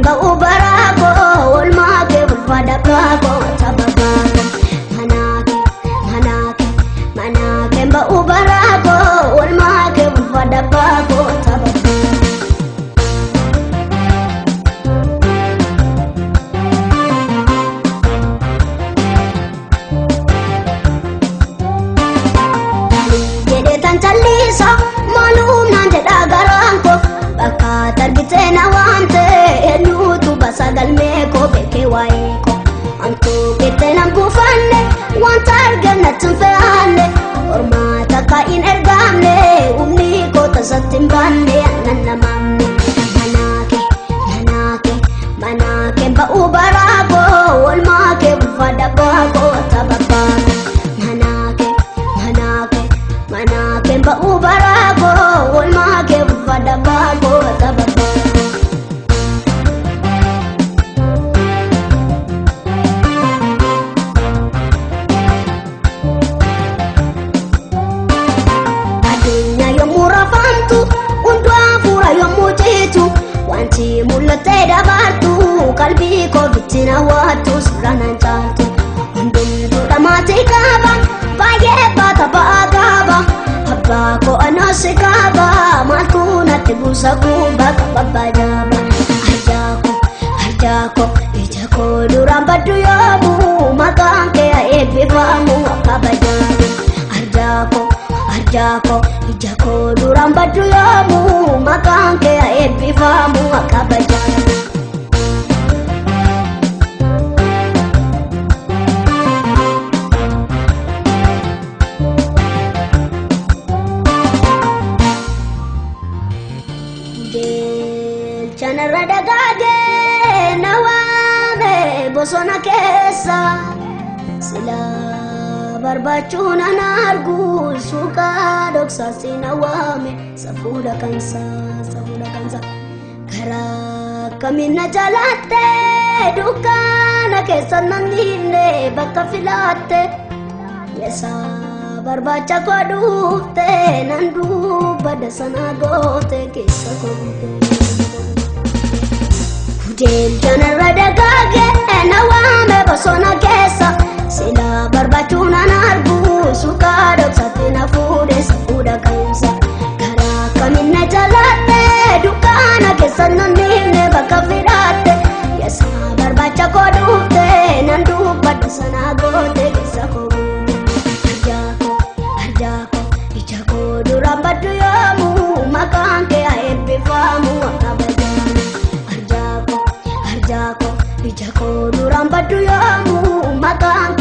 ba'u baraako olmaake bulfaadha baako tababaako manaake ba'u baraako olmaake bulfaadha baako tababaako. Chalisa malum nante dagaranko bakka targite na wante enutu basagal meko beke waiko antu kete na bufanne wanta argana tunfane ormata ka in ergamne umni ko tasatimbanne annamamne manake ba ubarago olmake bufada bago tababako manake ba ubarago olmaake bufada bago tababako. Adunya yommuu rafamtu hundu hafuura yommuu ciitu wanti mul'attee dabartu qalbii koo bittin hawwaattu suuraan caaltu hundumtuu dhamaatii qaba baay'ee baata ba'aa qaba abbaa koo anasi qaba maaltu natti buusa kuuba qababba jaaba arjaako ija koo duraan baddu yoomuu maqaan kee haa eebbifamu akkaba jaabu arjaako ija koo duraan baddu yoomuu maqaan kee haa eebbifamu akkaba jaabu. Chanarra dagaage nawaame bosona keessa sila barbaachuun ana argu suuqa dhoksaasi nawaame safuudha kansa karaa kamina jalaatte dukkaana keessa nanniine bakka filaatte yesa barbaacha koo dhuufte nan dubbadda sana goote keessa koo Chanarra dagaage nawaame bosona keessa sila barbaachuun ana argu suuqa dhoksaatti na fuudhe safuudha kansa karaa kamina jalaatte dukkaana keessa nanniine bakka filaatte yesa barbaacha koo dhuufte nan dubbadda sana goote keessa koo arjaako ija koo duraan baddu yoomuu maqaan kee haa eebbifamu akkaba jaabu arjaako ija koo duraan baddu yoomuu maqaan